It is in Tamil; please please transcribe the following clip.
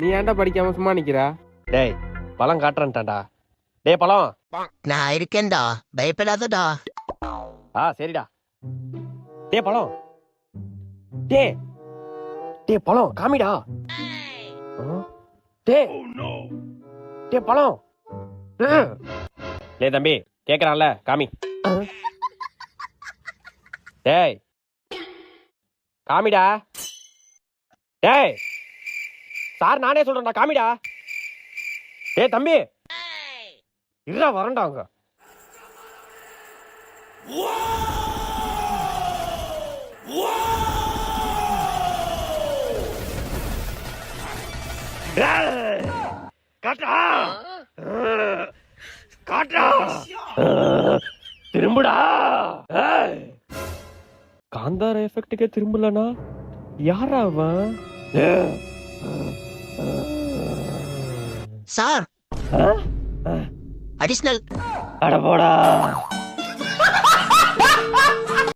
நீ ஏன்டா படிக்காம சும்மா நிக்கிற? டேய் பழம் காட்டுறேன்டாடா. டேய் பழம். நான் இருக்கேன்டா, பயப்படாதடா. சரிடா. டேய் பழம். டேய் டேய் பழம் காமிடா. டேய் டேய் பழம். டேய் தம்பி கேக்குறான்ல காமி. டேய் காமிடா. டேய் சார் நானே சொல்றேன்டா காமிடா. டேய் தம்பி இருடா வரேன்டா அங்க. காட்டா காட்டா திரும்புடா. காந்தார எஃபெக்ட்டுக்கே திரும்பலனா யாரா அவன்? Sir, additional. அட போடா.